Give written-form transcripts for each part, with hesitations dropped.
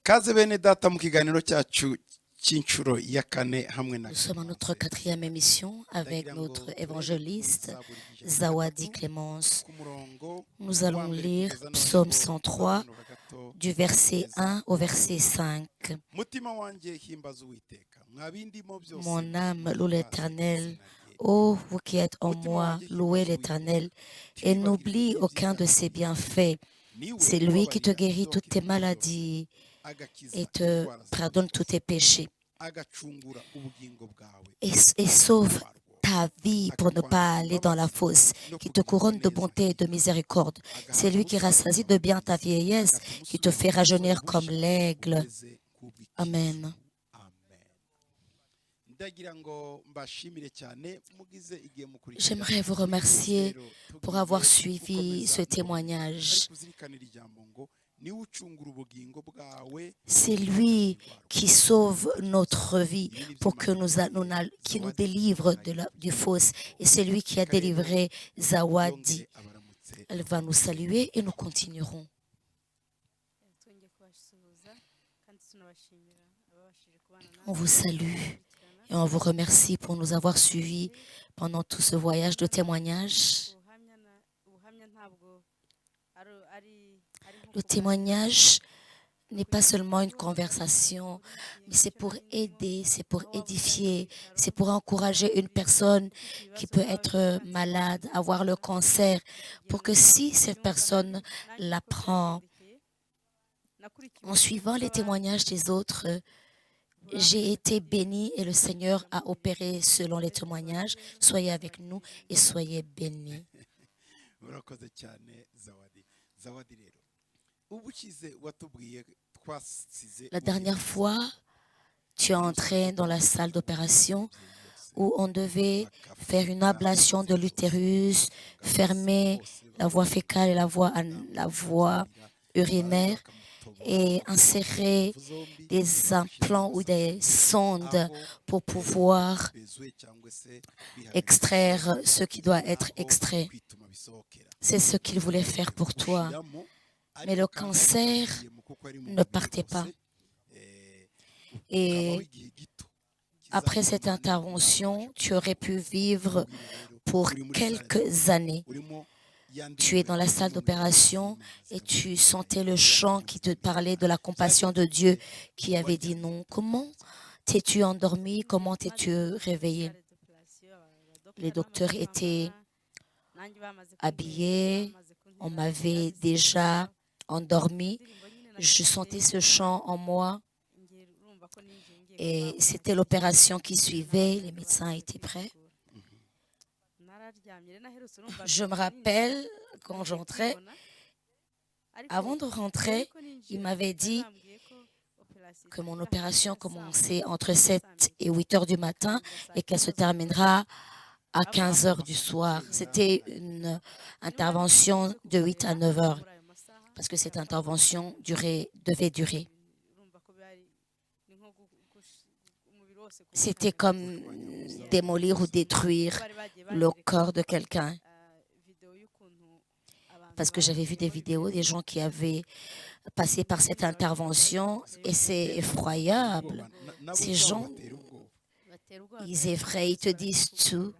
Kaze bene data mu kiganiro cyacu cy'inshuro ya kane hamwe na Nous sommes à notre Clémence. 4e émission avec Ndagira ngo notre turebe évangéliste Zaburi ijana na Zawadi gatatu, Clémence. ku murongo Nous wa allons mbere lire kugeza Psaume noneho 103 tuzamanura gato du verset kugeza 1 au verset 5. mutima wanjye himbaza Uwiteka, mwa bindimo byose Mon âme loue muhimbaze l'Éternel. izina rye. Ô vous qui êtes en Mutima moi, wanjye louez himbaza l'Éternel Uwiteka, et ntibagirwe n'oublie aucun de ibyiza ses yakoze. bienfaits. Niwe C'est lui qui te ubabarira guérit ibyo toutes tes wakemura byose, maladies agakiza et te indwara zawe pardonne tous zose, tes péchés agacungura ubugingo bwawe et sauve warwo, ta vie pour ne pas aller dans la fosse, qui te couronne de bonté et de miséricorde. C'est lui qui rassasie de bien ta vieillesse, qui te fait rajeunir comme l'aigle. Amen. J'aimerais vous remercier pour avoir suivi ce témoignage. C'est lui qui sauve notre vie pour que qui nous délivre du fausse. Et c'est lui qui a délivré Zawadi. Elle va nous saluer et nous continuerons. On vous salue et on vous remercie pour nous avoir suivis pendant tout ce voyage de témoignage. Le témoignage n'est pas seulement une conversation, mais c'est pour aider, c'est pour édifier, c'est pour encourager une personne qui peut être malade, avoir le cancer, pour que si cette personne l'apprend, en suivant les témoignages des autres, j'ai été bénie et le Seigneur a opéré selon les témoignages. Soyez avec nous et soyez bénis. La dernière fois, tu es entré dans la salle d'opération où on devait faire une ablation de l'utérus, fermer la voie fécale et la voie urinaire et insérer des implants ou des sondes pour pouvoir extraire ce qui doit être extrait. C'est ce qu'il voulait faire pour toi. Mais le cancer ne partait pas. Et après cette intervention, tu aurais pu vivre pour quelques années. Tu es dans la salle d'opération et tu sentais le chant qui te parlait de la compassion de Dieu qui avait dit non. Comment t'es-tu endormi? Comment t'es-tu réveillé? Les docteurs étaient habillés, on m'avait déjà endormi. Je sentais ce chant en moi et c'était l'opération qui suivait. Les médecins étaient prêts. Je me rappelle quand j'entrais, avant de rentrer, il m'avait dit que mon opération commençait entre 7 et 8 heures du matin et qu'elle se terminera à 15 heures du soir. C'était une intervention de 8 à 9 heures parce que cette intervention devait durer. C'était comme démolir ou détruire le corps de quelqu'un. Parce que j'avais vu des vidéos des gens qui avaient passé par cette intervention et c'est effroyable. Ces gens, ils effraient, ils te disent tout.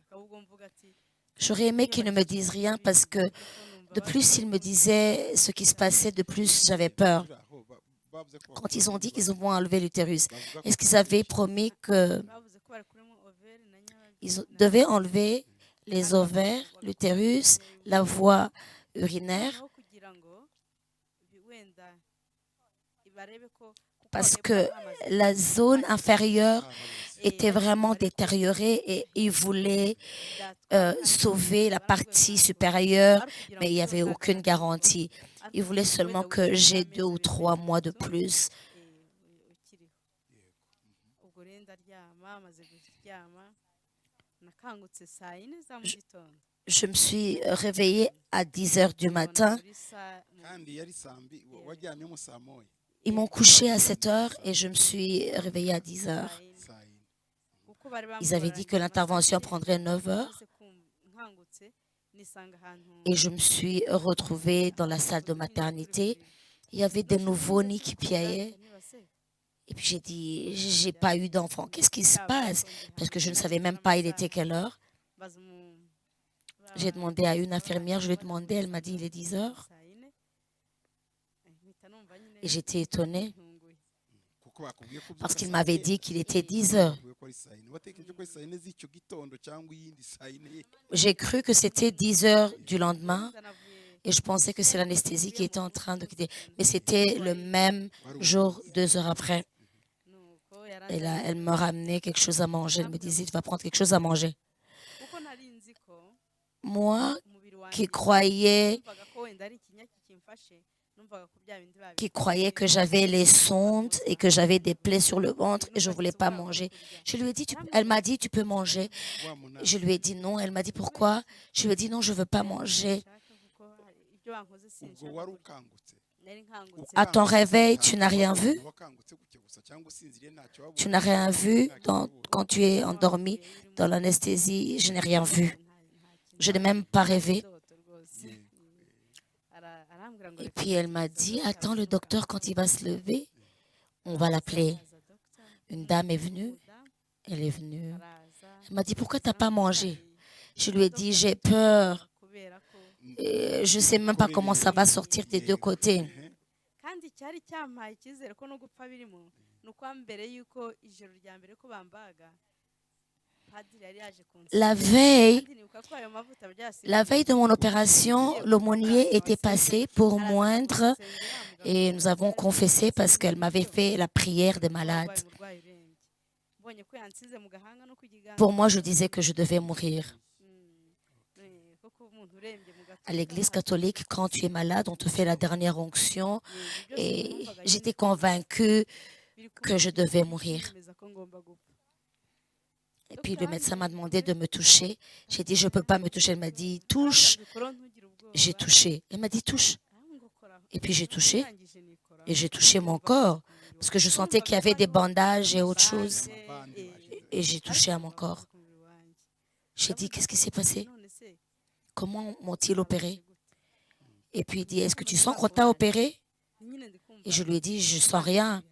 J'aurais aimé qu'ils ne me disent rien parce que de plus ils me disaient ce qui se passait, de plus j'avais peur. Quand ils ont dit qu'ils vont enlever l'utérus, est-ce qu'ils avaient promis qu'ils devaient enlever les ovaires, l'utérus, la voie urinaire? Parce que la zone inférieure était vraiment détériorée et ils voulaient sauver la partie supérieure, mais il n'y avait aucune garantie. Ils voulaient seulement que j'ai 2 ou 3 mois de plus. Je me suis réveillée à 10 heures du matin. Ils m'ont couché à 7 heures et je me suis réveillée à 10 heures. Ils avaient dit que l'intervention prendrait 9 heures. Et je me suis retrouvée dans la salle de maternité. Il y avait des nouveau-nés qui piaillaient. Et puis j'ai dit, j'ai pas eu d'enfant. Qu'est-ce qui se passe? Parce que je ne savais même pas il était quelle heure. J'ai demandé à une infirmière, je lui ai demandé, elle m'a dit il est 10 heures. Et j'étais étonnée parce qu'il m'avait dit qu'il était 10 heures. J'ai cru que c'était 10 heures du lendemain et je pensais que c'est l'anesthésie qui était en train de quitter. Mais c'était le même jour, 2 heures après. Et là, elle me ramenait quelque chose à manger. Elle me disait, tu vas prendre quelque chose à manger. Moi, qui croyais que j'avais les sondes et que j'avais des plaies sur le ventre et je ne voulais pas manger. Je lui ai dit, elle m'a dit, tu peux manger. Je lui ai dit non. Elle m'a dit, pourquoi? Je lui ai dit non, je ne veux pas manger. À ton réveil, tu n'as rien vu? Tu n'as rien vu quand tu es endormi dans l'anesthésie? Je n'ai rien vu. Je n'ai même pas rêvé. Et puis elle m'a dit, attends le docteur quand il va se lever, on va l'appeler. Une dame est venue, elle est venue. Elle m'a dit, pourquoi tu n'as pas mangé? Je lui ai dit, j'ai peur. Et je ne sais même pas comment ça va sortir des deux côtés. La veille de mon opération, l'aumônier était passé pour moindre et nous avons confessé parce qu'elle m'avait fait la prière des malades. Pour moi, je disais que je devais mourir. À l'église catholique, quand tu es malade, on te fait la dernière onction et j'étais convaincue que je devais mourir. Et puis le médecin m'a demandé de me toucher. J'ai dit, je ne peux pas me toucher. Elle m'a dit, touche. J'ai touché. Elle m'a dit, touche. Et puis j'ai touché. Et j'ai touché mon corps. Parce que je sentais qu'il y avait des bandages et autre chose. Et j'ai touché à mon corps. J'ai dit, qu'est-ce qui s'est passé? Comment m'ont-ils opéré? Et puis il dit, est-ce que tu sens qu'on t'a opéré? Et je lui ai dit, je ne sens rien.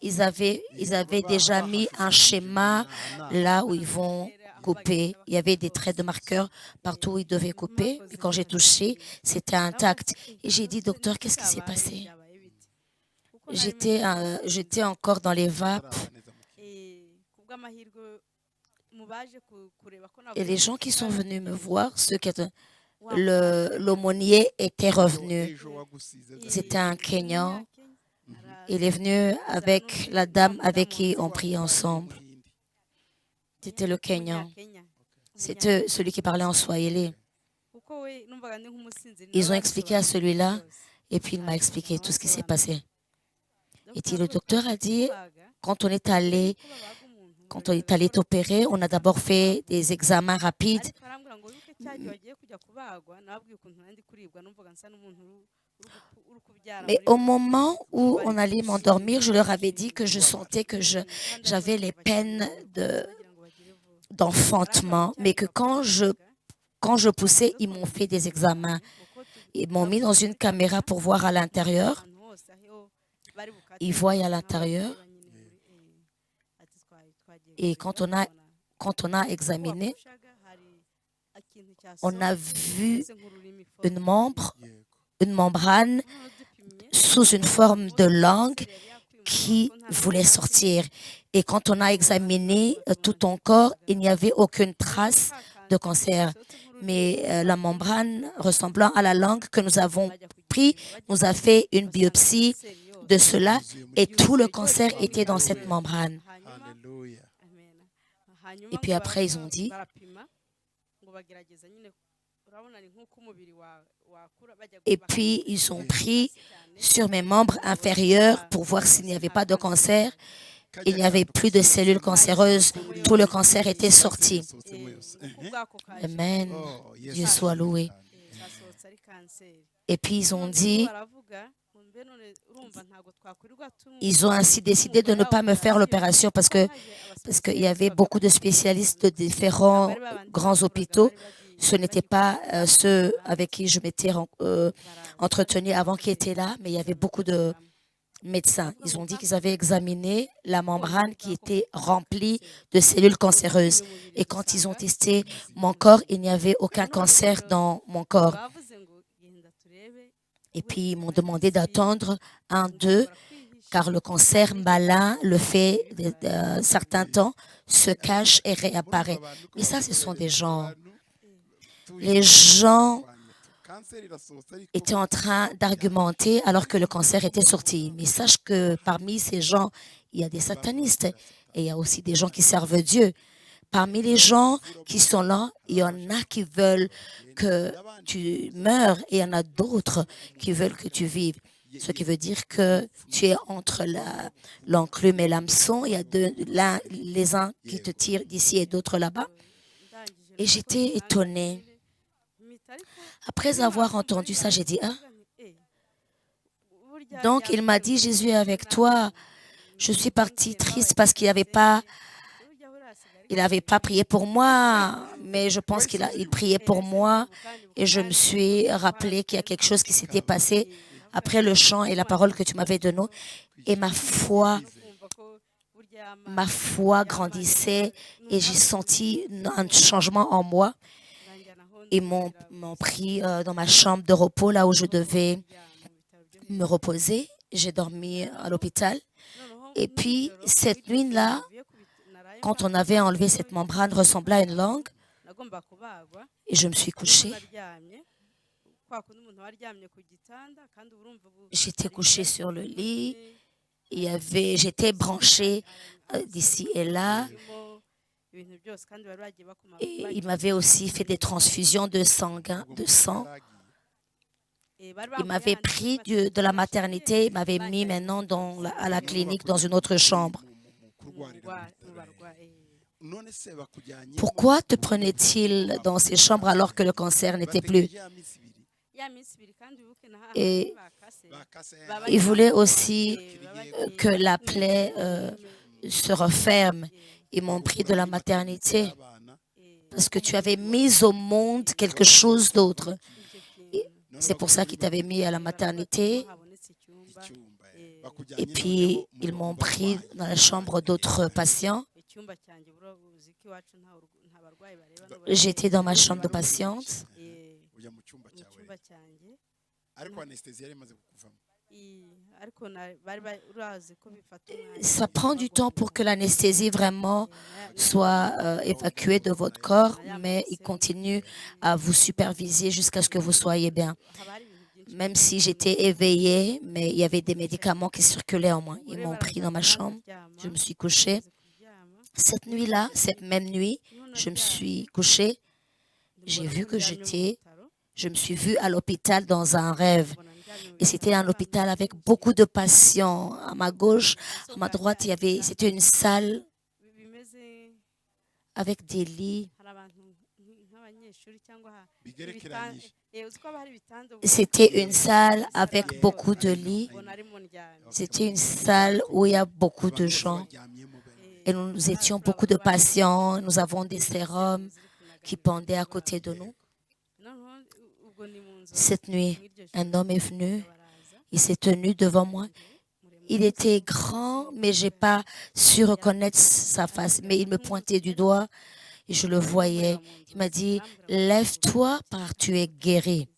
Ils avaient déjà mis un schéma là où ils vont couper. Il y avait des traits de marqueur partout où ils devaient couper. Et quand j'ai touché, c'était intact. Et j'ai dit, docteur, qu'est-ce qui s'est passé? J'étais encore dans les vapes. Et les gens qui sont venus me voir, l'aumônier était revenu. C'était un Kenyan. Il est venu avec la dame avec qui on prie ensemble. C'était le Kenyan. C'était celui qui parlait en swahili. Ils ont expliqué à celui-là et puis il m'a expliqué tout ce qui s'est passé. Et puis le docteur a dit, quand on est allé t'opérer, on a d'abord fait des examens rapides. Mais au moment où on allait m'endormir, je leur avais dit que je sentais que j'avais les peines d'enfantement, mais que quand je poussais, ils m'ont fait des examens. Ils m'ont mis dans une caméra pour voir à l'intérieur. Ils voient à l'intérieur. Et quand on a examiné, on a vu une membrane sous une forme de langue qui voulait sortir. Et quand on a examiné tout ton corps, il n'y avait aucune trace de cancer. Mais la membrane ressemblant à la langue que nous avons pris, nous a fait une biopsie de cela et tout le cancer était dans cette membrane. Et puis après, ils ont dit, et puis ils ont pris sur mes membres inférieurs pour voir s'il n'y avait pas de cancer. Il n'y avait plus de cellules cancéreuses. Tout le cancer était sorti. Amen. Dieu soit loué. Et puis ils ont dit, ils ont ainsi décidé de ne pas me faire l'opération parce qu'il y avait beaucoup de spécialistes de différents grands hôpitaux Ce n'était pas ceux avec qui je m'étais entretenue avant qui étaient là, mais il y avait beaucoup de médecins. Ils ont dit qu'ils avaient examiné la membrane qui était remplie de cellules cancéreuses. Et quand ils ont testé mon corps, il n'y avait aucun cancer dans mon corps. Et puis, ils m'ont demandé d'attendre 2, car le cancer malin le fait de certains temps, se cache et réapparaît. Mais ça, ce sont des gens. Les gens étaient en train d'argumenter alors que le cancer était sorti. Mais sache que parmi ces gens, il y a des satanistes et il y a aussi des gens qui servent Dieu. Parmi les gens qui sont là, il y en a qui veulent que tu meurs et il y en a d'autres qui veulent que tu vives. Ce qui veut dire que tu es entre l'enclume et l'hameçon. Il y a les uns qui te tirent d'ici et d'autres là-bas. Et j'étais étonnée. Après avoir entendu ça, j'ai dit, ah. Donc, il m'a dit, Jésus est avec toi. Je suis partie triste parce qu'il n'avait pas prié pour moi, mais je pense qu'il priait pour moi. Et je me suis rappelé qu'il y a quelque chose qui s'était passé après le chant et la parole que tu m'avais donnée. Et ma foi grandissait et j'ai senti un changement en moi. Ils m'ont pris dans ma chambre de repos, là où je devais me reposer. J'ai dormi à l'hôpital. Et puis, cette nuit-là, quand on avait enlevé cette membrane, ressemblait à une langue. Et je me suis couchée. J'étais couchée sur le lit. J'étais branchée d'ici et là. Et il m'avait aussi fait des transfusions de sang. Il m'avait pris de la maternité, il m'avait mis maintenant à la clinique dans une autre chambre. Pourquoi te prenait-il dans ces chambres alors que le cancer n'était plus? Et il voulait aussi que la plaie se referme. Ils m'ont pris de la maternité parce que tu avais mis au monde quelque chose d'autre. C'est pour ça qu'ils t'avaient mis à la maternité. Et puis, ils m'ont pris dans la chambre d'autres patients. J'étais dans ma chambre de patiente. Ça prend du temps pour que l'anesthésie vraiment soit évacuée de votre corps, mais il continue à vous superviser jusqu'à ce que vous soyez bien. Même si j'étais éveillée, mais il y avait des médicaments qui circulaient en moi. Ils m'ont pris dans ma chambre, je me suis couchée. Cette nuit-là, cette même nuit, je me suis couchée. J'ai vu que je me suis vue à l'hôpital dans un rêve. Et c'était un hôpital avec beaucoup de patients. À ma gauche, à ma droite, c'était une salle avec des lits. C'était une salle avec beaucoup de lits. C'était une salle où il y a beaucoup de gens. Et nous étions beaucoup de patients. Nous avons des sérums qui pendaient à côté de nous. Cette nuit, un homme est venu. Il s'est tenu devant moi. Il était grand, mais je n'ai pas su reconnaître sa face. Mais il me pointait du doigt et je le voyais. Il m'a dit, lève-toi car tu es guéri.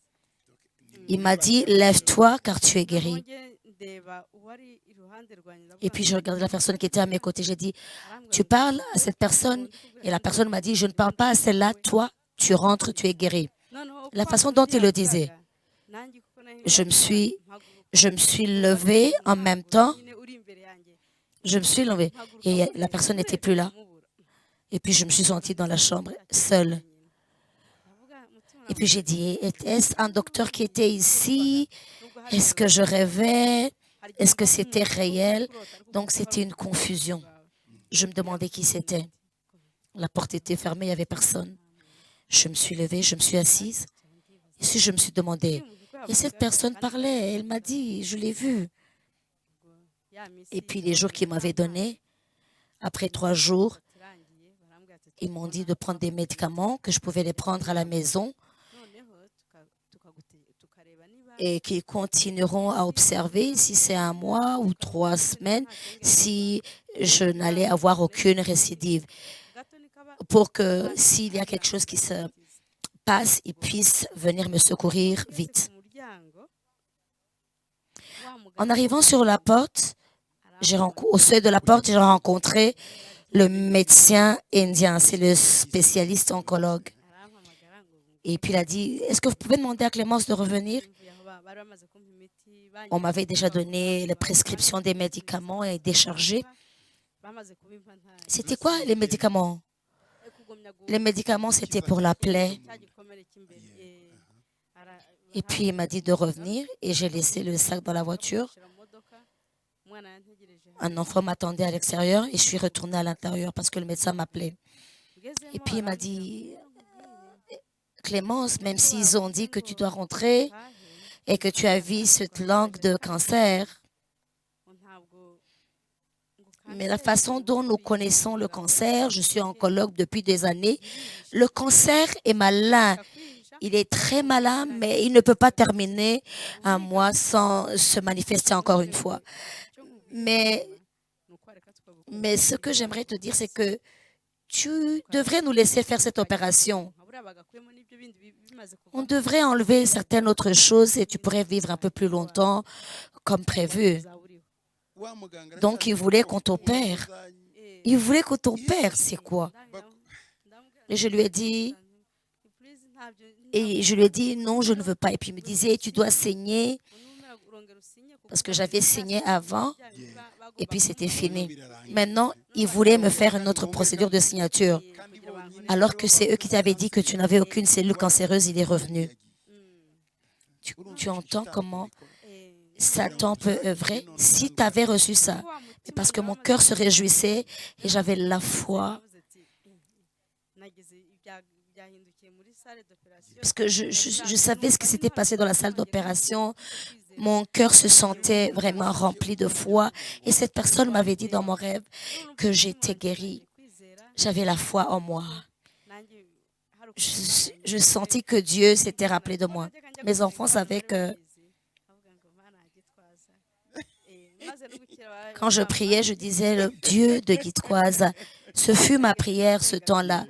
Il m'a dit, lève-toi car tu es guéri. Et puis je regardais la personne qui était à mes côtés. J'ai dit, tu parles à cette personne? Et la personne m'a dit, je ne parle pas à celle-là. Toi, tu rentres, tu es guéri. La façon dont il le disait, je me suis levée en même temps. Je me suis levée et la personne n'était plus là. Et puis je me suis sentie dans la chambre seule. Et puis j'ai dit, est-ce un docteur qui était ici? Est-ce que je rêvais? Est-ce que c'était réel? Donc c'était une confusion. Je me demandais qui c'était. La porte était fermée, il n'y avait personne. Je me suis levée, je me suis assise. Et puis je me suis demandé, et cette personne parlait, elle m'a dit, je l'ai vue. Et puis les jours qu'il m'avait donnés, après 3 jours, Ils m'ont dit de prendre des médicaments, que je pouvais les prendre à la maison et qu'ils continueront à observer si c'est un mois ou 3 semaines, si je n'allais avoir aucune récidive, pour que s'il y a quelque chose qui se passe, ils puissent venir me secourir vite. En arrivant sur la porte, au seuil de la porte, j'ai rencontré le médecin indien, c'est le spécialiste oncologue. Et puis il a dit, est-ce que vous pouvez demander à Clémence de revenir? On m'avait déjà donné la prescription des médicaments et déchargé. C'était quoi les médicaments? Les médicaments, c'était pour la plaie. Et puis il m'a dit de revenir et j'ai laissé le sac dans la voiture. Un enfant m'attendait à l'extérieur et je suis retournée à l'intérieur parce que le médecin m'appelait. Et puis il m'a dit, Clémence, même s'ils ont dit que tu dois rentrer et que tu as vu cette langue de cancer, mais la façon dont nous connaissons le cancer, je suis oncologue depuis des années, le cancer est malin. Il est très malin, mais il ne peut pas terminer un mois sans se manifester encore une fois. Mais ce que j'aimerais te dire, c'est que tu devrais nous laisser faire cette opération. On devrait enlever certaines autres choses et tu pourrais vivre un peu plus longtemps comme prévu. Donc, il voulait qu'on t'opère. Il voulait qu'on t'opère, c'est quoi? Et je lui ai dit, non, je ne veux pas. Et puis il me disait, tu dois saigner, parce que j'avais saigné avant, et puis c'était fini. Maintenant, il voulait me faire une autre procédure de signature, alors que c'est eux qui t'avaient dit que tu n'avais aucune cellule cancéreuse, il est revenu. Tu entends comment Satan peut œuvrer? Si tu avais reçu ça, parce que mon cœur se réjouissait et j'avais la foi, parce que je savais ce qui s'était passé dans la salle d'opération. Mon cœur se sentait vraiment rempli de foi. Et cette personne m'avait dit dans mon rêve que j'étais guérie. J'avais la foi en moi. Je sentis que Dieu s'était rappelé de moi. Mes enfants savaient que quand je priais, je disais le Dieu de Gitwaza. Ce fut ma prière ce temps-là.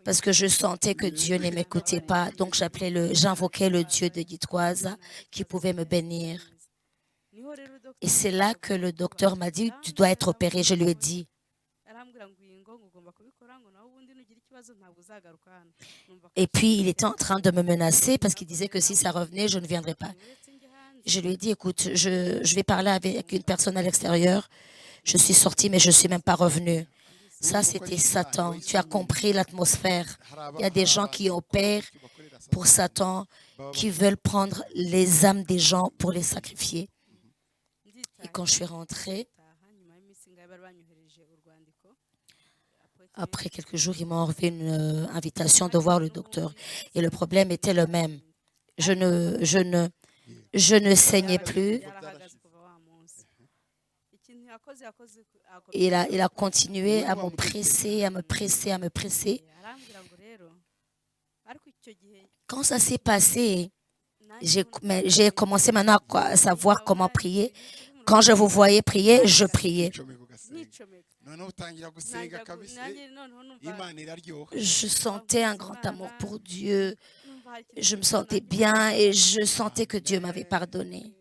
Parce que je sentais que Dieu ne m'écoutait pas. Donc, j'invoquais le Dieu de Gitwaza qui pouvait me bénir. Et c'est là que le docteur m'a dit, tu dois être opéré. Je lui ai dit. Et puis, il était en train de me menacer parce qu'il disait que si ça revenait, je ne viendrais pas. Je lui ai dit, écoute, je vais parler avec une personne à l'extérieur. Je suis sortie, mais je ne suis même pas revenue. Ça, c'était Satan. Tu as compris l'atmosphère. Il y a des gens qui opèrent pour Satan, qui veulent prendre les âmes des gens pour les sacrifier. Et quand je suis rentrée, après quelques jours, ils m'ont envoyé une invitation de voir le docteur. Et le problème était le même. Je ne saignais plus. Et il a continué à me presser, à me presser, à me presser. Quand ça s'est passé, j'ai commencé maintenant à savoir comment prier. Quand je vous voyais prier, je priais. Je sentais un grand amour pour Dieu. Je me sentais bien et je sentais que Dieu m'avait pardonné.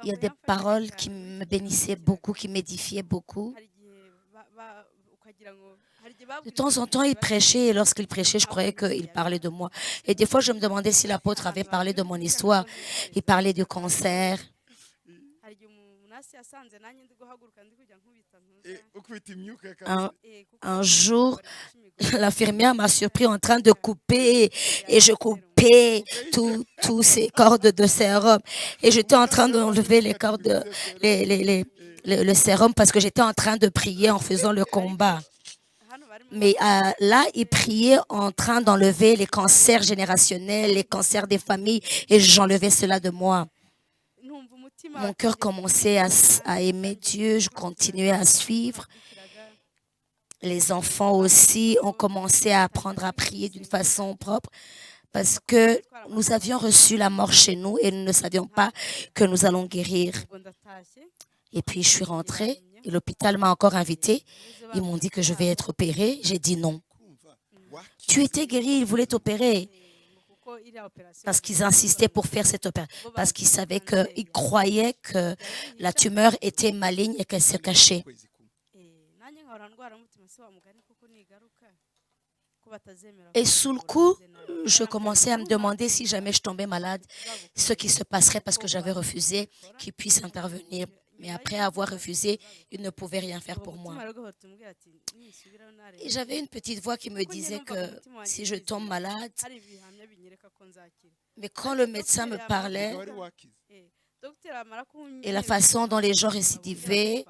Il y a des paroles qui me bénissaient beaucoup, qui m'édifiaient beaucoup. De temps en temps, il prêchait et lorsqu'il prêchait, je croyais qu'il parlait de moi. Et des fois, je me demandais si l'apôtre avait parlé de mon histoire. Il parlait du cancer. Un jour, l'infirmière m'a surpris en train de couper et je coupais tous ces cordes de sérum. Et j'étais en train d'enlever les cordes, le sérum parce que j'étais en train de prier en faisant le combat. Mais là, il priait en train d'enlever les cancers générationnels, les cancers des familles et j'enlevais cela de moi. mon cœur commençait à aimer Dieu, je continuais à suivre. Les enfants aussi ont commencé à apprendre à prier d'une façon propre parce que nous avions reçu la mort chez nous et nous ne savions pas que nous allons guérir. Et puis je suis rentrée et l'hôpital m'a encore invitée. Ils m'ont dit que je vais être opérée. J'ai dit non. Tu étais guérie, ils voulaient t'opérer. Parce qu'ils insistaient pour faire cette opération. Parce qu'ils savaient qu'ils croyaient que la tumeur était maligne et qu'elle se cachait. Et sous le coup, je commençais à me demander si jamais je tombais malade, ce qui se passerait parce que j'avais refusé qu'ils puissent intervenir. Mais après avoir refusé, ils ne pouvaient rien faire pour moi. Et j'avais une petite voix qui me disait que si je tombe malade, mais quand le médecin me parlait et la façon dont les gens récidivaient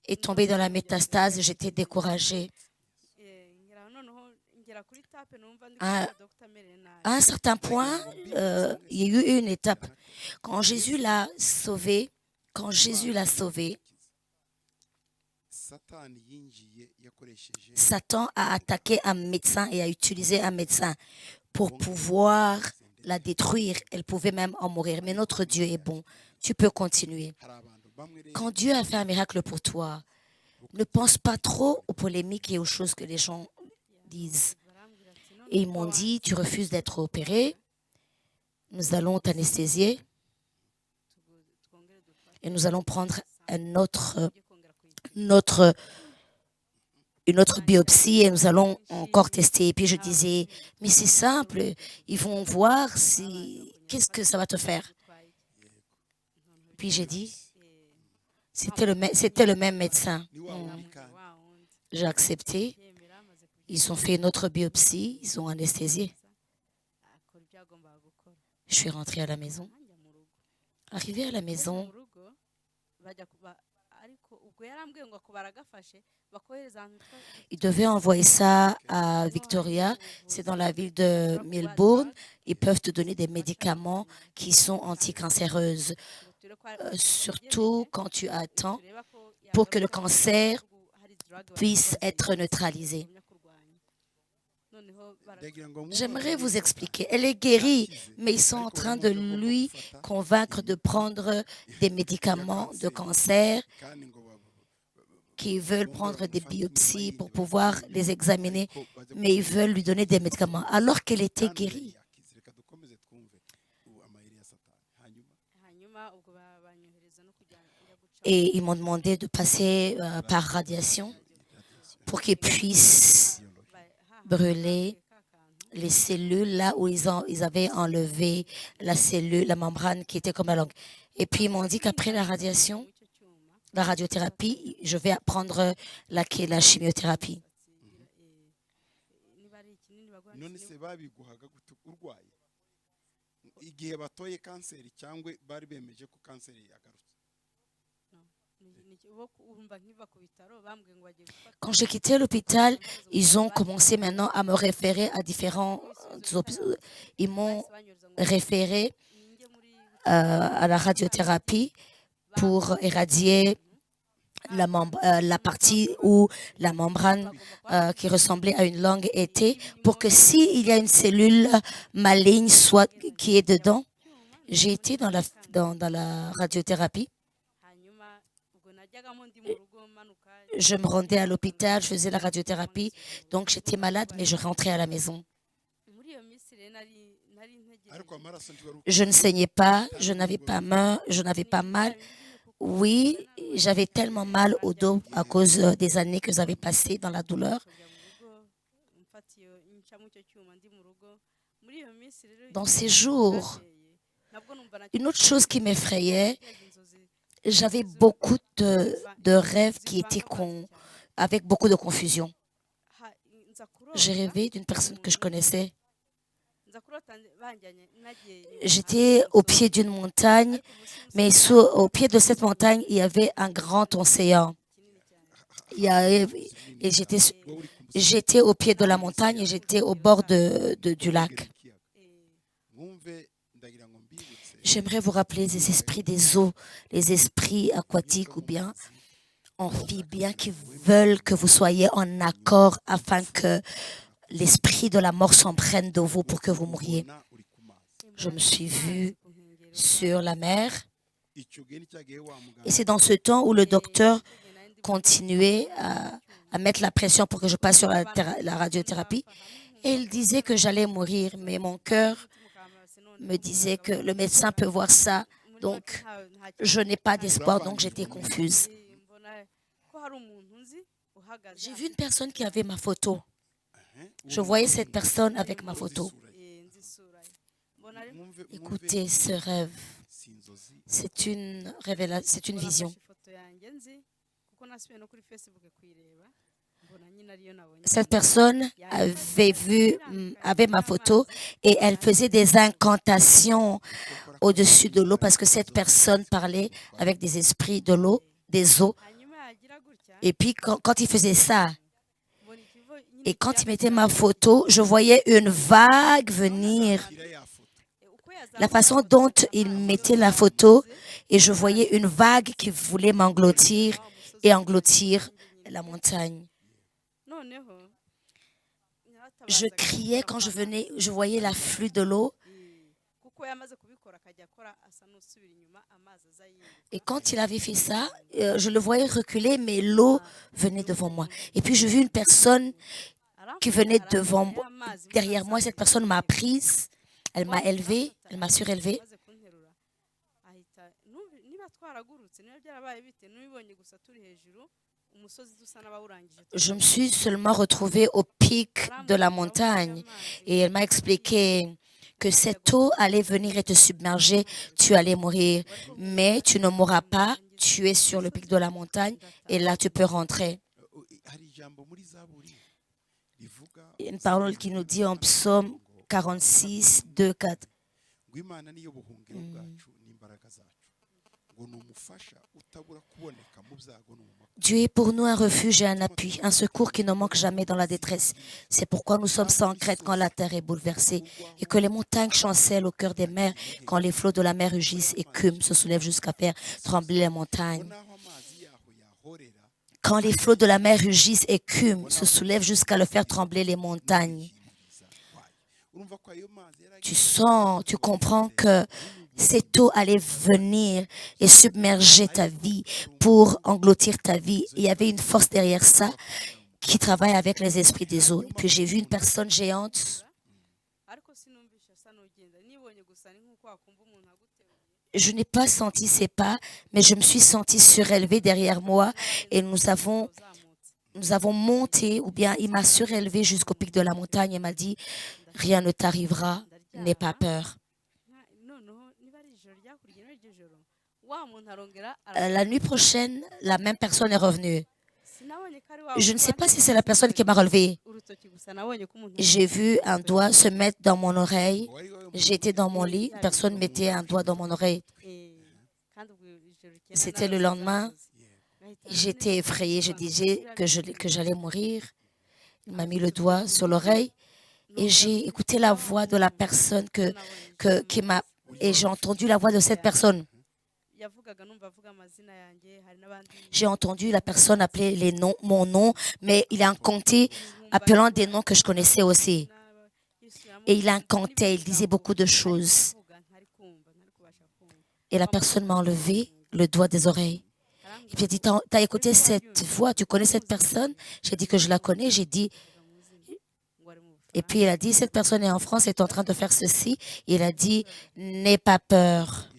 et tombaient dans la métastase, j'étais découragée. À un certain point, il y a eu une étape. Quand Jésus l'a sauvé, Satan a attaqué un médecin et a utilisé un médecin pour pouvoir la détruire. Elle pouvait même en mourir. Mais notre Dieu est bon. Tu peux continuer. Quand Dieu a fait un miracle pour toi, ne pense pas trop aux polémiques et aux choses que les gens disent. Et ils m'ont dit, tu refuses d'être opéré, nous allons t'anesthésier et nous allons prendre une autre biopsie et nous allons encore tester. Et puis je disais, mais c'est simple, ils vont voir qu'est-ce que ça va te faire. Puis j'ai dit, c'était le même médecin. J'ai accepté. Ils ont fait une autre biopsie, ils ont anesthésié. Je suis rentrée à la maison. Arrivée à la maison, ils devaient envoyer ça à Victoria, c'est dans la ville de Melbourne. Ils peuvent te donner des médicaments qui sont anticancéreuses, surtout quand tu attends pour que le cancer puisse être neutralisé. J'aimerais vous expliquer. Elle est guérie, mais ils sont en train de lui convaincre de prendre des médicaments de cancer, qui veulent prendre des biopsies pour pouvoir les examiner, mais ils veulent lui donner des médicaments alors qu'elle était guérie. Et ils m'ont demandé de passer par radiation pour qu'ils puissent brûler les cellules là où ils avaient enlevé la cellule, la membrane qui était comme la langue. Et puis ils m'ont dit qu'après la radiation, la radiothérapie, je vais prendre la chimiothérapie. Quand j'ai quitté l'hôpital, ils ont commencé maintenant à me référer à différents hôpitaux. Ils m'ont référé à la radiothérapie pour éradier la partie où la membrane qui ressemblait à une langue était, pour que s'il y a une cellule maligne qui est dedans. J'ai été dans la radiothérapie. Je me rendais à l'hôpital, je faisais la radiothérapie, donc j'étais malade, mais je rentrais à la maison. Je ne saignais pas, je n'avais pas mal. Oui, j'avais tellement mal au dos à cause des années que j'avais passées dans la douleur. Dans ces jours, une autre chose qui m'effrayait, j'avais beaucoup de rêves qui étaient avec beaucoup de confusion. J'ai rêvé d'une personne que je connaissais. J'étais au pied d'une montagne, mais au pied de cette montagne, il y avait un grand océan. Et j'étais au pied de la montagne et j'étais au bord du lac. j'aimerais vous rappeler les esprits des eaux, les esprits aquatiques ou bien amphibiens qui veulent que vous soyez en accord afin que l'esprit de la mort s'emprenne de vous pour que vous mouriez. Je me suis vue sur la mer et c'est dans ce temps où le docteur continuait à mettre la pression pour que je passe sur la radiothérapie. Et il disait que j'allais mourir, mais mon cœur me disait que le médecin peut voir ça, donc je n'ai pas d'espoir, donc j'étais confuse. J'ai vu une personne qui avait ma photo. Je voyais cette personne avec ma photo. Écoutez, ce rêve, c'est une révélation, c'est une vision. Cette personne avait ma photo et elle faisait des incantations au-dessus de l'eau parce que cette personne parlait avec des esprits de l'eau, des eaux. Et puis quand il faisait ça, et quand il mettait ma photo, je voyais une vague venir. La façon dont il mettait la photo, et je voyais une vague qui voulait m'engloutir et engloutir la montagne. Je criais quand je voyais l'afflux de l'eau. Et quand il avait fait ça, je le voyais reculer, mais l'eau venait devant moi. Et puis, j'ai vu une personne qui venait derrière moi. Cette personne m'a prise, elle m'a élevée, elle m'a surélevée. Je me suis seulement retrouvée au pic de la montagne et elle m'a expliqué que cette eau allait venir et te submerger, tu allais mourir, mais tu ne mourras pas, tu es sur le pic de la montagne et là tu peux rentrer. Il y a une parole qui nous dit en psaume 46, 2, 4. Dieu est pour nous un refuge et un appui, un secours qui ne manque jamais dans la détresse. C'est pourquoi nous sommes sans crainte quand la terre est bouleversée et que les montagnes chancellent au cœur des mers, quand les flots de la mer rugissent, écument, se soulèvent jusqu'à faire trembler les montagnes. Quand les flots de la mer rugissent, écument, se soulèvent jusqu'à le faire trembler les montagnes. Tu comprends que cette eau allait venir et submerger ta vie pour engloutir ta vie. Il y avait une force derrière ça qui travaille avec les esprits des eaux. Et puis j'ai vu une personne géante. Je n'ai pas senti ses pas, mais je me suis sentie surélevée derrière moi et nous avons monté, ou bien il m'a surélevée jusqu'au pic de la montagne et m'a dit « Rien ne t'arrivera, n'aie pas peur ». La nuit prochaine, la même personne est revenue. Je ne sais pas si c'est la personne qui m'a relevée. J'ai vu un doigt se mettre dans mon oreille. J'étais dans mon lit, une personne mettait un doigt dans mon oreille. C'était le lendemain. J'étais effrayée, je disais que j'allais mourir. Il m'a mis le doigt sur l'oreille et j'ai écouté la voix de la personne et j'ai entendu la voix de cette personne. J'ai entendu la personne appeler mon nom, mais il a incanté appelant des noms que je connaissais aussi. Et il incantait, il disait beaucoup de choses. Et la personne m'a enlevé le doigt des oreilles. Et puis il a dit, t'as écouté cette voix, tu connais cette personne? J'ai dit que je la connais, j'ai dit. Et puis il a dit, cette personne est en France, est en train de faire ceci. Il a dit, n'aie pas peur.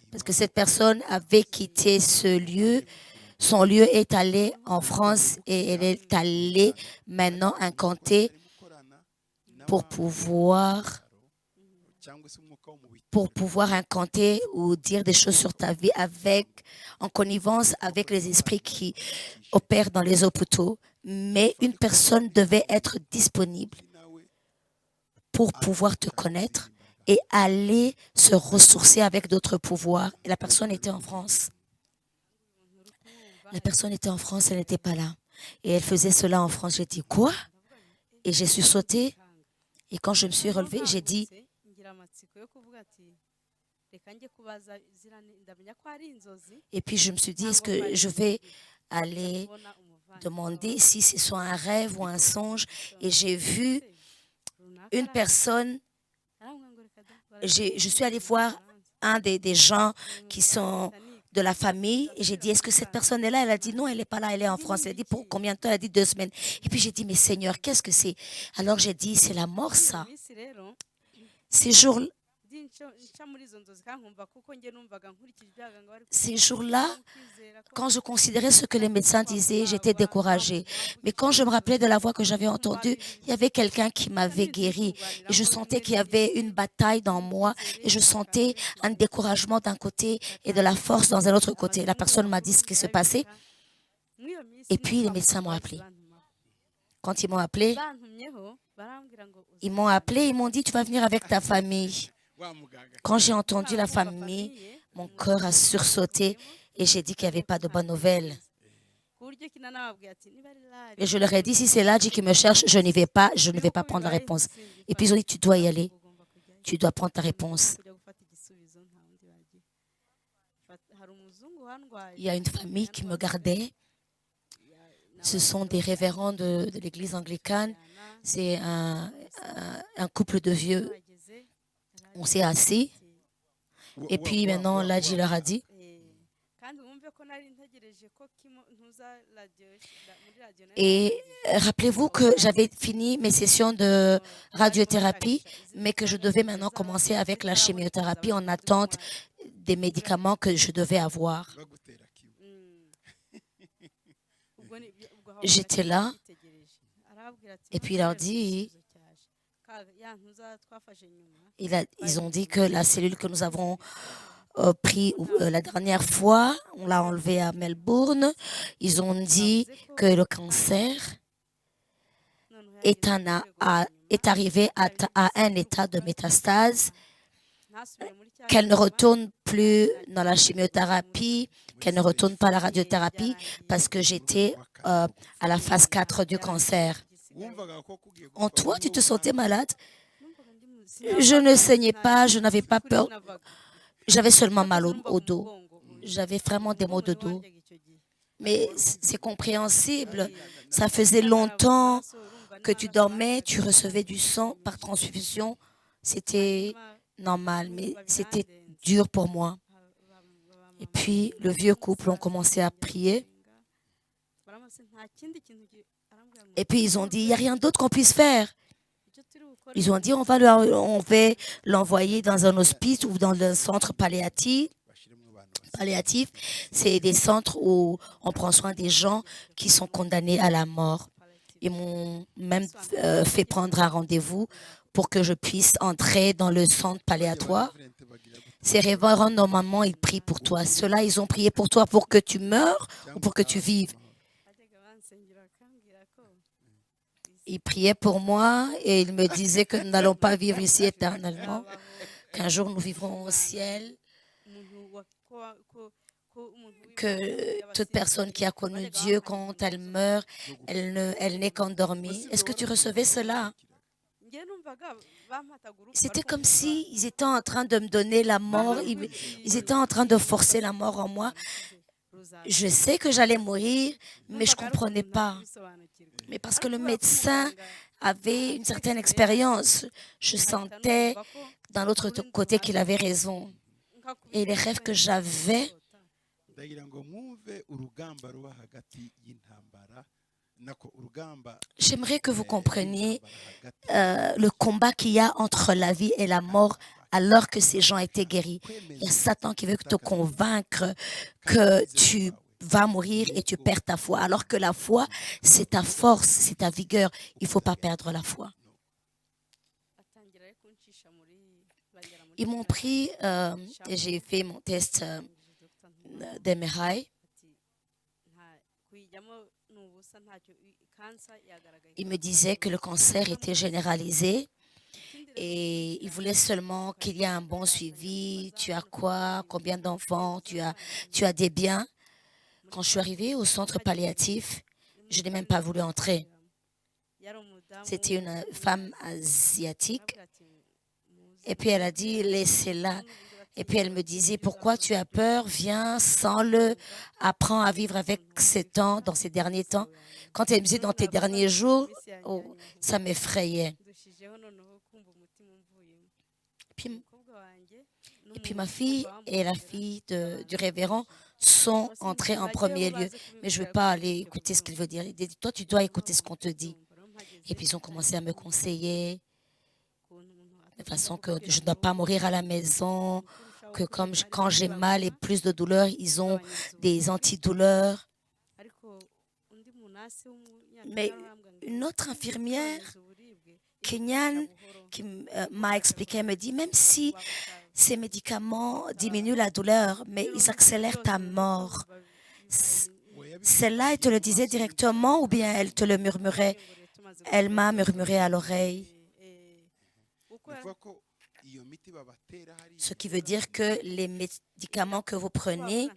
Parce que cette personne avait quitté ce lieu. Son lieu est allé en France et elle est allée maintenant incanter pour pouvoir incanter ou dire des choses sur ta vie en connivence avec les esprits qui opèrent dans les hôpitaux. Mais une personne devait être disponible pour pouvoir te connaître et aller se ressourcer avec d'autres pouvoirs. Et la personne était en France. La personne était en France, elle n'était pas là. Et elle faisait cela en France. J'ai dit, quoi? Et j'ai sursauté. Et quand je me suis relevée, j'ai dit, Et puis je me suis dit, est-ce que je vais aller demander si c'est soit un rêve ou un songe? Et j'ai vu une personne, je suis allée voir un des gens qui sont de la famille et j'ai dit, est-ce que cette personne est là? Elle a dit, non, elle n'est pas là, elle est en France. Elle a dit, pour combien de temps? Elle a dit 2 semaines. Et puis j'ai dit, mais Seigneur, qu'est-ce que c'est? Alors j'ai dit, c'est la mort, ça. Ces jours-là, quand je considérais ce que les médecins disaient, j'étais découragée. Mais quand je me rappelais de la voix que j'avais entendue, il y avait quelqu'un qui m'avait guéri. Et je sentais qu'il y avait une bataille dans moi. Et je sentais un découragement d'un côté et de la force dans un autre côté. La personne m'a dit ce qui se passait. Et puis les médecins m'ont appelé. Quand ils m'ont appelé, ils m'ont dit, tu vas venir avec ta famille. Quand j'ai entendu la famille, mon cœur a sursauté et j'ai dit qu'il n'y avait pas de bonnes nouvelles. Et je leur ai dit, si c'est Ladji qui me cherche, je n'y vais pas, je ne vais pas prendre la réponse. Et puis ils ont dit, tu dois y aller, tu dois prendre ta réponse. Il y a une famille qui me gardait. Ce sont des révérends de l'église anglicane. C'est un couple de vieux. On s'est assis. Et puis maintenant, Ladji leur a dit, et rappelez-vous que j'avais fini mes sessions de radiothérapie, mais que je devais maintenant commencer avec la chimiothérapie en attente des médicaments que je devais avoir. J'étais là, et puis il leur dit, ils ont dit que la cellule que nous avons pris la dernière fois, on l'a enlevée à Melbourne. Ils ont dit que le cancer est arrivé à un état de métastase, qu'elle ne retourne plus dans la chimiothérapie, qu'elle ne retourne pas à la radiothérapie parce que j'étais à la phase 4 du cancer. En toi, tu te sentais malade? Je ne saignais pas, je n'avais pas peur. J'avais seulement mal au dos. J'avais vraiment des maux de dos. Mais c'est compréhensible. Ça faisait longtemps que tu dormais, tu recevais du sang par transfusion. C'était normal, mais c'était dur pour moi. Et puis, le vieux couple ont commencé à prier. Et puis, ils ont dit, il n'y a rien d'autre qu'on puisse faire. Ils ont dit, on va l'envoyer dans un hospice ou dans un centre palliatif. C'est des centres où on prend soin des gens qui sont condamnés à la mort. Ils m'ont même fait prendre un rendez-vous pour que je puisse entrer dans le centre palliatoire. Ces révérends, normalement, ils prient pour toi. Ceux-là, ils ont prié pour toi pour que tu meurs ou pour que tu vives. Ils priaient pour moi et ils me disaient que nous n'allons pas vivre ici éternellement, qu'un jour nous vivrons au ciel, que toute personne qui a connu Dieu, quand elle meurt, elle n'est qu'endormie. Est-ce que tu recevais cela? C'était comme s'ils étaient en train de me donner la mort, ils étaient en train de forcer la mort en moi. Je sais que j'allais mourir, mais je ne comprenais pas. Mais parce que le médecin avait une certaine expérience, je sentais d'un autre côté qu'il avait raison. Et les rêves que j'avais, j'aimerais que vous compreniez le combat qu'il y a entre la vie et la mort alors que ces gens étaient guéris. Il y a Satan qui veut te convaincre que tu vas mourir et tu perds ta foi. Alors que la foi, c'est ta force, c'est ta vigueur. Il ne faut pas perdre la foi. Ils m'ont pris et j'ai fait mon test d'MRI. Il me disait que le cancer était généralisé et il voulait seulement qu'il y ait un bon suivi. Tu as quoi? Combien d'enfants? Tu as des biens? Quand je suis arrivée au centre palliatif, je n'ai même pas voulu entrer. C'était une femme asiatique. Et puis elle a dit, laissez-la. Et puis elle me disait, pourquoi tu as peur? Viens, sens-le, apprends à vivre avec ces temps, dans ces derniers temps. Quand elle me disait dans tes derniers jours, oh, ça m'effrayait. Puis, et puis ma fille et la fille du révérend sont entrées en premier lieu. Mais je ne veux pas aller écouter ce qu'il veut dire. Il dit, toi, tu dois écouter ce qu'on te dit. Et puis ils ont commencé à me conseiller de façon que je ne dois pas mourir à la maison, que quand j'ai mal et plus de douleur, ils ont des antidouleurs. Mais une autre infirmière kenyane qui m'a expliqué, me dit, même si ces médicaments diminuent la douleur, mais ils accélèrent ta mort. Celle-là, elle te le disait directement ou bien elle te le murmurait? Elle m'a murmuré à l'oreille. Ce qui veut dire que les médicaments que vous prenez,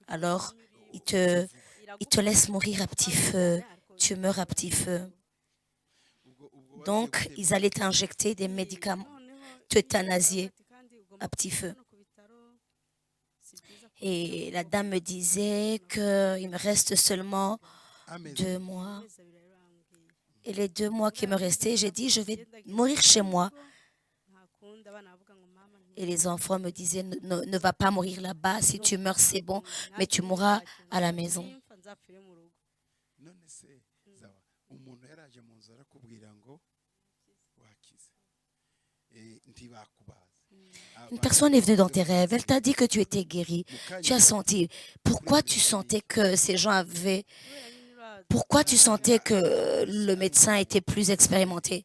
alors ils te laissent mourir à petit feu. Tu meurs à petit feu. Donc, ils allaient t'injecter des médicaments, t'euthanasier à petit feu. Et la dame me disait qu'il me reste seulement 2 mois. Et les 2 mois qui me restaient, j'ai dit, je vais mourir chez moi. Et les enfants me disaient, ne va pas mourir là-bas. Si tu meurs, c'est bon, mais tu mourras à la maison. Une personne est venue dans tes rêves, elle t'a dit que tu étais guéri. Tu as senti. Pourquoi tu sentais que ces gens avaient... Pourquoi tu sentais que le médecin était plus expérimenté?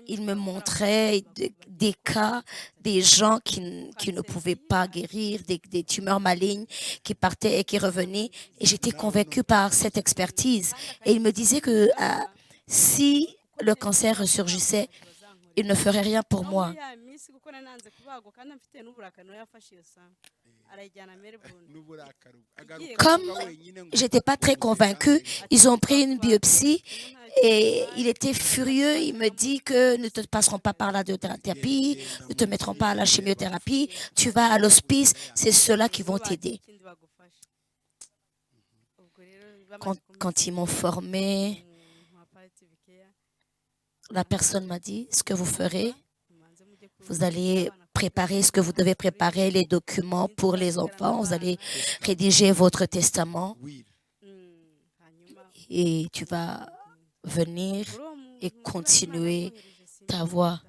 Il me montrait des cas, des gens qui ne pouvaient pas guérir, des tumeurs malignes qui partaient et qui revenaient. Et j'étais convaincue par cette expertise. Et il me disait que si le cancer ressurgissait, il ne ferait rien pour moi. Comme je n'étais pas très convaincue, ils ont pris une biopsie et il était furieux. Il me dit que ne te passeront pas par la radiothérapie, ne te mettront pas à la chimiothérapie, tu vas à l'hospice, c'est ceux-là qui vont t'aider. Quand ils m'ont formé, la personne m'a dit, ce que vous ferez, vous allez préparer ce que vous devez préparer, les documents pour les enfants. Vous allez rédiger votre testament et tu vas venir et continuer ta voie.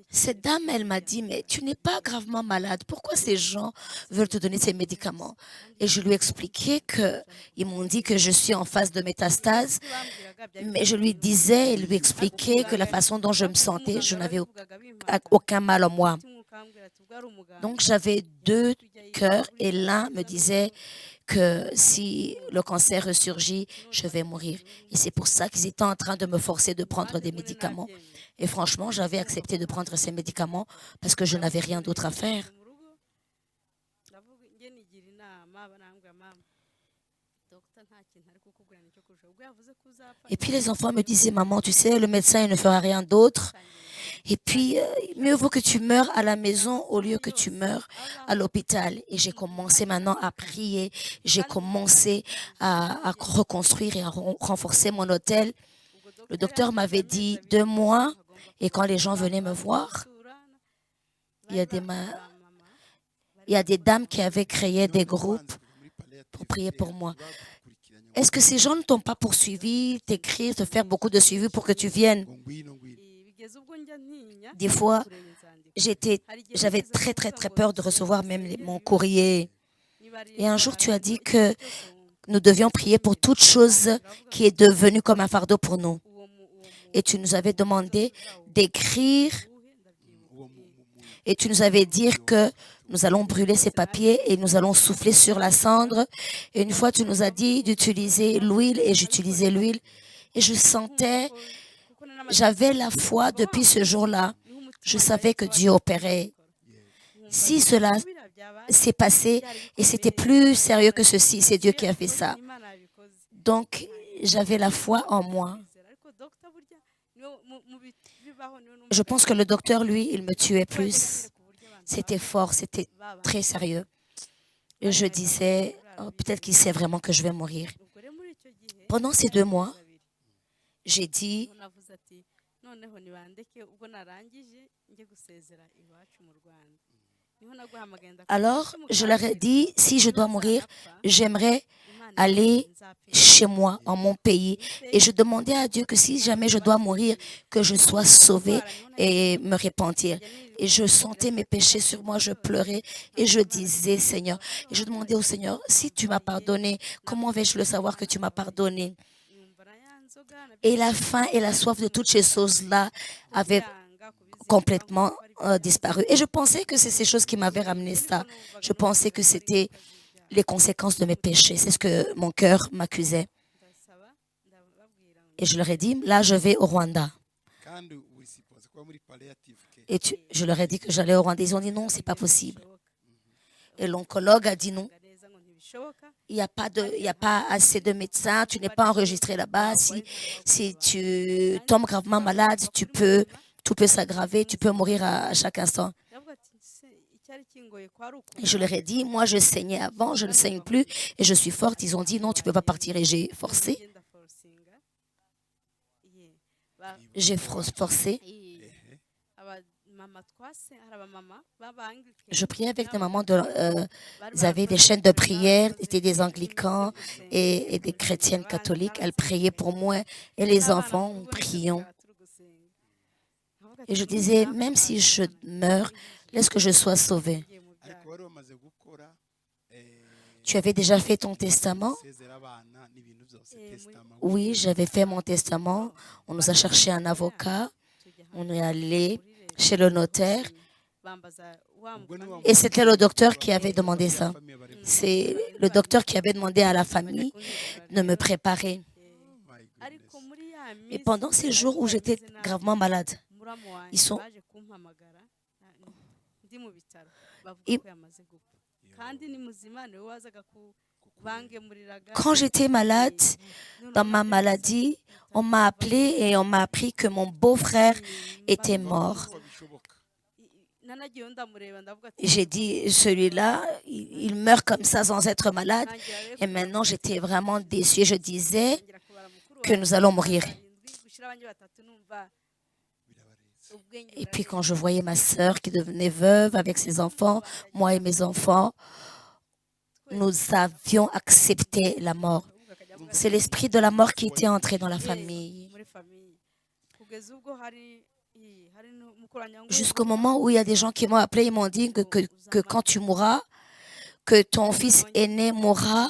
Cette dame, elle m'a dit, mais tu n'es pas gravement malade. Pourquoi ces gens veulent te donner ces médicaments? Et je lui ai expliqué qu'ils m'ont dit que je suis en phase de métastase. Mais je lui disais et lui expliquais que la façon dont je me sentais, je n'avais aucun mal en moi. Donc j'avais 2 cœurs et l'un me disait que si le cancer ressurgit, je vais mourir. Et c'est pour ça qu'ils étaient en train de me forcer de prendre des médicaments. Et franchement, j'avais accepté de prendre ces médicaments parce que je n'avais rien d'autre à faire. Et puis les enfants me disaient, maman, tu sais, le médecin il ne fera rien d'autre. Et puis, mieux vaut que tu meurs à la maison au lieu que tu meurs à l'hôpital. Et j'ai commencé maintenant à prier. J'ai commencé à reconstruire et à renforcer mon hôtel. Le docteur m'avait dit 2 mois. Et quand les gens venaient me voir, il y a des dames qui avaient créé des groupes pour prier pour moi. Est-ce que ces gens ne t'ont pas poursuivi, t'écrire, te faire beaucoup de suivi pour que tu viennes? Des fois, j'avais très, très, très peur de recevoir même mon courrier. Et un jour, tu as dit que nous devions prier pour toute chose qui est devenue comme un fardeau pour nous. Et tu nous avais demandé d'écrire et tu nous avais dit que nous allons brûler ces papiers et nous allons souffler sur la cendre. Et une fois, tu nous as dit d'utiliser l'huile et j'utilisais l'huile. Et je sentais, j'avais la foi depuis ce jour-là. Je savais que Dieu opérait. Si cela s'est passé et c'était plus sérieux que ceci, c'est Dieu qui a fait ça. Donc, j'avais la foi en moi. Je pense que le docteur, lui, il me tuait plus. C'était fort, c'était très sérieux. Et je disais, oh, peut-être qu'il sait vraiment que je vais mourir. Pendant ces 2 mois, j'ai dit, alors je leur ai dit, si je dois mourir, j'aimerais aller chez moi, en mon pays. Et je demandais à Dieu que si jamais je dois mourir, que je sois sauvée et me repentir. Et je sentais mes péchés sur moi, je pleurais et je disais, Seigneur, et je demandais au Seigneur, si tu m'as pardonné, comment vais-je le savoir que tu m'as pardonné? Et la faim et la soif de toutes ces choses-là avaient complètement disparu. Et je pensais que c'est ces choses qui m'avaient ramené ça. Je pensais que c'était les conséquences de mes péchés. C'est ce que mon cœur m'accusait. Et je leur ai dit, là, je vais au Rwanda. Et je leur ai dit que j'allais au Rwanda. Ils ont dit non, c'est pas possible. Et l'oncologue a dit non. Il n'y a pas assez de médecins, tu n'es pas enregistré là-bas. Si tu tombes gravement malade, tout peut s'aggraver, tu peux mourir à chaque instant. Et je leur ai dit, moi je saignais avant, je ne saigne plus et je suis forte. Ils ont dit non, tu ne peux pas partir et j'ai forcé. J'ai forcé. Je priais avec des mamans, ils avaient des chaînes de prière, étaient des anglicans et des chrétiennes catholiques. Elles priaient pour moi et les enfants, nous prions. Et je disais, même si je meurs, laisse que je sois sauvée. Tu avais déjà fait ton testament? Oui, j'avais fait mon testament. On nous a cherché un avocat. On est allé chez le notaire. Et c'était le docteur qui avait demandé ça. C'est le docteur qui avait demandé à la famille de me préparer. Et pendant ces jours où j'étais gravement malade, quand j'étais malade, dans ma maladie, on m'a appelé et on m'a appris que mon beau-frère était mort. J'ai dit, celui-là, il meurt comme ça sans être malade. Et maintenant, j'étais vraiment déçue. Je disais que nous allons mourir. Et puis quand je voyais ma sœur qui devenait veuve avec ses enfants, moi et mes enfants, nous avions accepté la mort. C'est l'esprit de la mort qui était entré dans la famille. Jusqu'au moment où il y a des gens qui m'ont appelé, ils m'ont dit que quand tu mourras, que ton fils aîné mourra.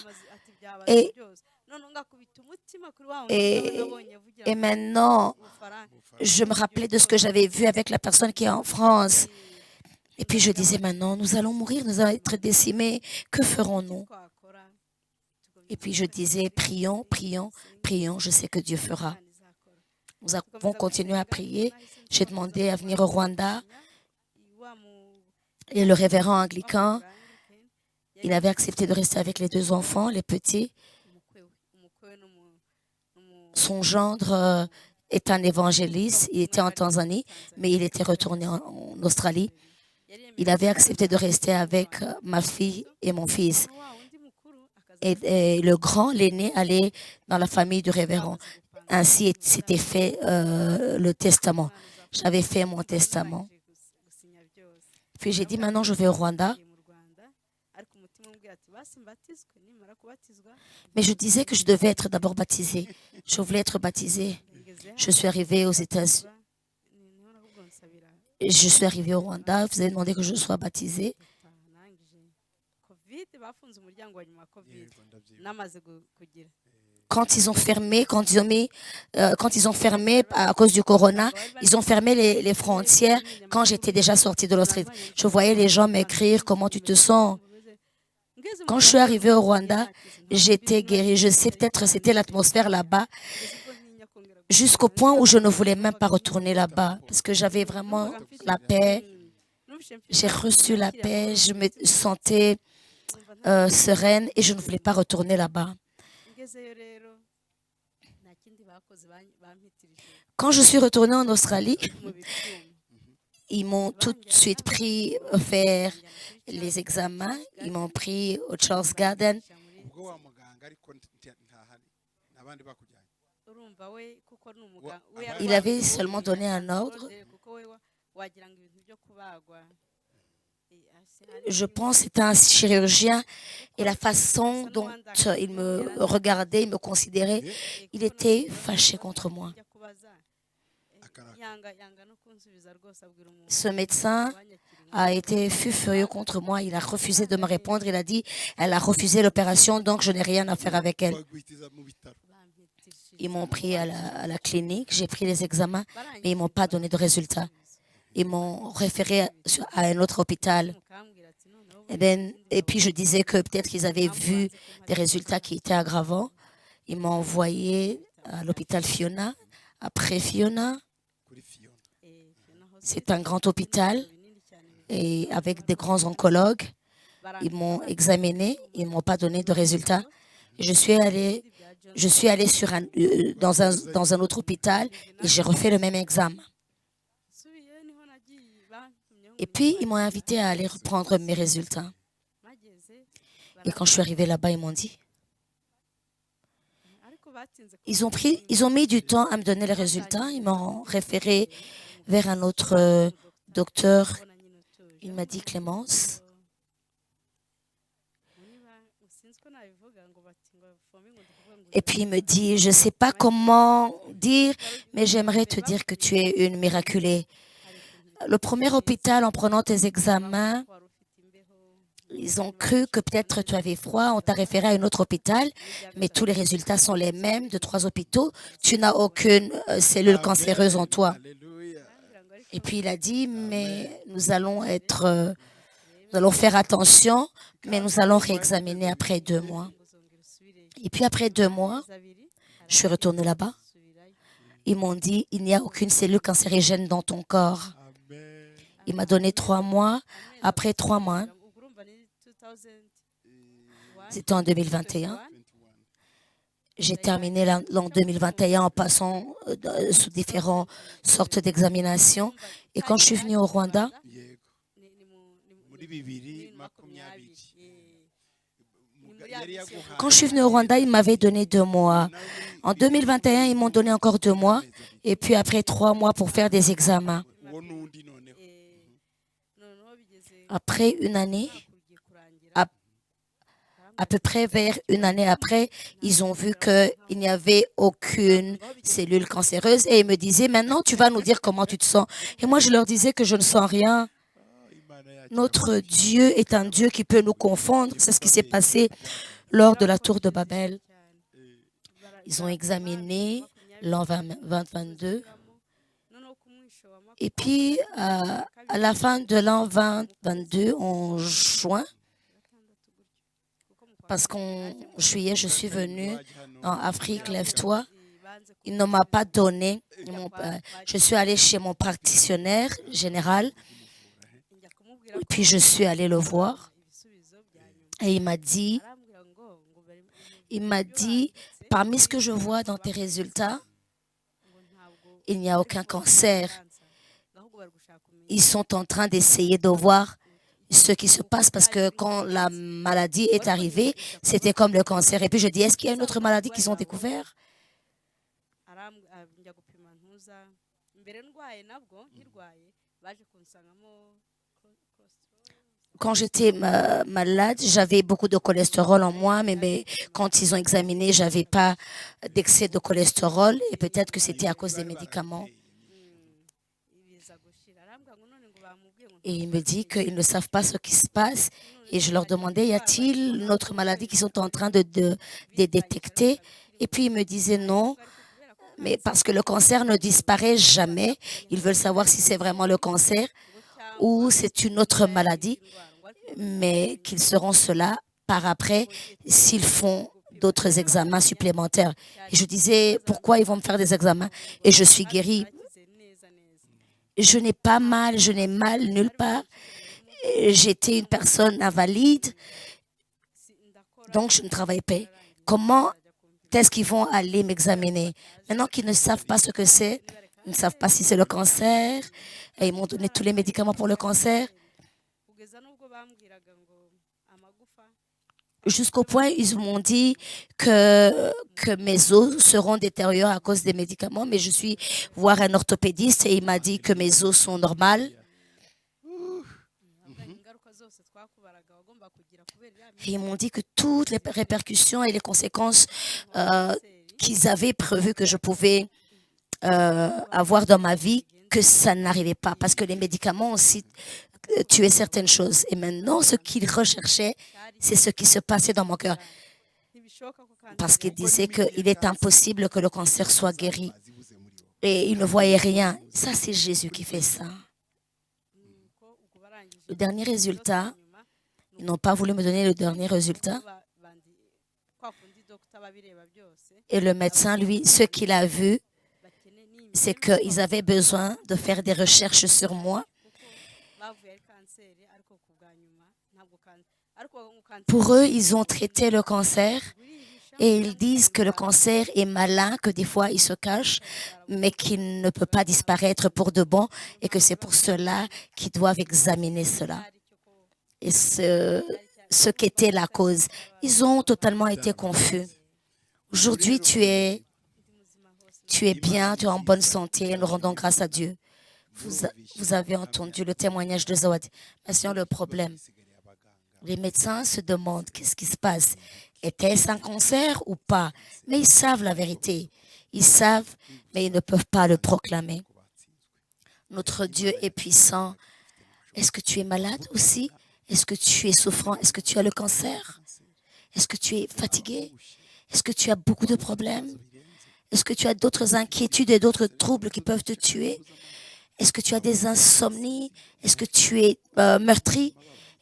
Et maintenant, je me rappelais de ce que j'avais vu avec la personne qui est en France. Et puis je disais, maintenant, nous allons mourir, nous allons être décimés. Que ferons-nous? Et puis je disais, prions, prions, prions, je sais que Dieu fera. Nous avons continué à prier. J'ai demandé à venir au Rwanda. Et le révérend anglican, il avait accepté de rester avec les 2 enfants, les petits. Son gendre est un évangéliste. Il était en Tanzanie, mais il était retourné en Australie. Il avait accepté de rester avec ma fille et mon fils. Et le grand, l'aîné, allait dans la famille du révérend. Ainsi, s'était fait le testament. J'avais fait mon testament. Puis j'ai dit, maintenant, je vais au Rwanda. Mais je disais que je devais être d'abord baptisée. Je voulais être baptisée. Je suis arrivée aux États-Unis. Je suis arrivée au Rwanda. Vous avez demandé que je sois baptisée. Quand ils ont fermé, quand ils ont fermé à cause du corona, ils ont fermé les frontières quand j'étais déjà sortie de l'Australie. Je voyais les gens m'écrire, comment tu te sens? Quand je suis arrivée au Rwanda, j'étais guérie. Je sais, peut-être c'était l'atmosphère là-bas, jusqu'au point où je ne voulais même pas retourner là-bas, parce que j'avais vraiment la paix. J'ai reçu la paix, je me sentais sereine et je ne voulais pas retourner là-bas. Quand je suis retournée en Australie, mu bibyuma ils m'ont tout de suite pris faire les examens. Ils m'ont pris au Charles Garden. ubwo wa muganga ariko ntahari n'abandi bakujyanye urumva we kuko ni umuganga we Il Il avait seulement donné un ordre. kuko we wagira ngo ibintu byo kubagwa Je pense que c'était un chirurgien et la façon dont il me regardait, il me considérait, il était fâché contre moi. ujya kubaza akaraka yanga no kunsubiza rwose abwira umuntu Ce médecin a été furieux contre moi. Il a refusé de me répondre. Il a dit, elle a refusé l'opération, donc je n'ai rien à faire avec elle. baguhitiza mu bitaro Ils m'ont pris à la clinique, j'ai pris les examens, mais ils m'ont pas donné de résultats. Ils m'ont référé à un autre hôpital. ukambwira ati noneho Et puis je disais que peut-être qu'ils avaient vu des résultats qui étaient aggravants. Ils m'ont envoyé à l'hôpital Fiona. Après Fiona, kuri Fiona naho c'est un grand hôpital binini cyane et avec des grands oncologues. Ils m'ont examiné, ils m'ont pas donné de résultats. Je suis allée dans un autre hôpital et j'ai refait le même examen. nsubiye niho nagiye bantumyeho Et puis, ils m'ont invité à aller reprendre mes résultats. mageze Et quand je suis arrivée là-bas, ils m'ont dit, ariko batinze ils ont mis du temps à me donner les résultats. Ils m'ont référé vers un autre docteur. kubona nyine utuje Il m'a dit, Clémence, niba sinzi ko nabivuga ngo bati ngo bafome ngo ndavuga ngo et puis il me dit, je ne sais pas comment dire, mais j'aimerais te dire que tu es une miraculée. Le premier hôpital, en prenant tes examens, wari ufite imbeho ils ont cru que peut-être tu avais froid, on t'a référé à un autre hôpital, mais tous les résultats sont les mêmes de 3 hôpitaux. Tu n'as aucune cellule cancéreuse en toi. Alléluia. Et puis il a dit, mais nous allons faire attention, mais nous allons réexaminer après 2 mois. uzongera usubire Et puis après 2 mois, abiri je suis retournée là-bas. subirayo Ils m'ont dit, il n'y a aucune cellule cancérigène dans ton corps. Amen. Il m'a donné 3 mois. Après 3 mois, ubwo urumva ni 2000 c'était en 2021. 21. J'ai terminé l'an 2021 en passant sous différentes sortes d'examinations. Et quand je suis venue au Rwanda, Yego. ni Muri 2020 yari yaguhaye quand je suis venue au Rwanda, ils m'avaient donné 2 mois. En 2021, ils m'ont donné encore 2 mois. Et puis après 3 mois pour faire des examens. uwo n'undi noneho noneho bigeze Après une année, kugiye kurangira à peu près vers une année après, ils ont vu qu'il n'y avait aucune cellule cancéreuse et ils me disaient, maintenant tu vas nous dire comment tu te sens. Et moi je leur disais que je ne sens rien. Imana yacu Notre Dieu est un Dieu qui peut nous confondre. C'est ce qui s'est passé lors de la tour de Babel. Ils ont examiné l'an 2022 noneho ku mwisho wa et puis à la fin de l'an 2022, en juin, parce qu'en juillet, je suis venue en Afrique, lève-toi. Il ne m'a pas donné. Je suis allée chez mon praticien général njya kumubwira et puis je suis allée le voir ibisubizo bya nyuma et il m'a dit, arambwira ngo bari parmi ce que je vois dans tes résultats, ngo ntabwo il n'y a aucun cancer. ahubwo bari gushaka kumenya Ils sont en train d'essayer de voir ce qui se passe parce que quand la maladie est arrivée, c'était comme le cancer. Et puis je dis, est-ce qu'il y a une autre maladie qu'ils ont découvert? njya gupima ntuza mbere ndwaye nabwo nkirwaye baje kunsangamo Quand j'étais malade, j'avais beaucoup de cholestérol en moi, mais quand ils ont examiné, j'avais pas d'excès de cholestérol et peut-être que c'était à cause des médicaments. ibiza gushira arambwira ngo none ngo bamubwiye ngo Et il me dit qu'ils ne savent pas ce qui se passe. Et je leur demandais, y a-t-il une autre maladie qu'ils sont en train de détecter? Et puis ils me disaient non, mais parce que le cancer ne disparaît jamais. Ils veulent savoir si c'est vraiment le cancer ou c'est une autre maladie, mais qu'ils seront cela par après s'ils font d'autres examens supplémentaires. Et je disais, pourquoi ils vont me faire des examens? Et je suis guérie. bagize neza neza Je n'ai pas mal, je n'ai mal nulle part. J'étais une personne invalide, ndakora donc je ne travaille pas. Comment est-ce qu'ils vont aller m'examiner? Maintenant qu'ils ne savent pas ce que c'est, bareka Ils ne savent pas si c'est le cancer. Et ils m'ont donné tous les médicaments pour le cancer. kugeza n'ubwo bambwiraga ngo amagufa Jusqu'au point, ils m'ont dit que mes os seront détériorés à cause des médicaments. Mais je suis voir un orthopédiste et il m'a dit que mes os sont normales. ingaruka zose twakubaraga wagomba kugira kubera iriya Et ils m'ont dit que toutes les répercussions et les conséquences qu'ils avaient prévues que je pouvais avoir dans ma vie, que ça n'arrivait pas. Parce que les médicaments aussi tuaient certaines choses. Et maintenant, ce qu'ils recherchaient, c'est ce qui se passait dans mon cœur. ntibishoboka ko kandi Parce qu'ils disaient qu'il est impossible que le cancer soit guéri. Et ils ne voyaient rien. Ça, c'est Jésus qui fait ça. ko ubwo barangije Le dernier résultat, nyuma ils n'ont pas voulu me donner le dernier résultat. kwa kundi dogita babireba byose Et le médecin, lui, ce qu'il a vu, bakene n'imwe c'est qu'ils avaient besoin de faire des recherches sur moi. kuko bavuye ari kanseri ariko ku bwa nyuma ntabwo ariko kanseri Pour eux, ils ont traité le cancer burihisha et ils disent que le cancer est malin, que des fois il se cache, mais qu'il ne peut pas disparaître pour de bon et que c'est pour cela qu'ils doivent examiner cela. ari cyo ko Et ce qu'était la cause. Ils ont totalement été confus. Aujourd'hui, tu es bien, tu es en bonne santé. Nous rendons grâce à Dieu. Vous avez entendu le témoignage de Zawadi. Maintenant, le problème. Les médecins se demandent qu'est-ce qui se passe. Était-ce un cancer ou pas? Mais ils savent la vérité. Ils savent, mais ils ne peuvent pas le proclamer. Notre Dieu est puissant. Est-ce que tu es malade aussi? Est-ce que tu es souffrant? Est-ce que tu as le cancer? Est-ce que tu es fatigué? Est-ce que tu as beaucoup de problèmes? Est-ce que tu as d'autres inquiétudes et d'autres troubles qui peuvent te tuer? Est-ce que tu as des insomnies? Est-ce que tu es meurtri?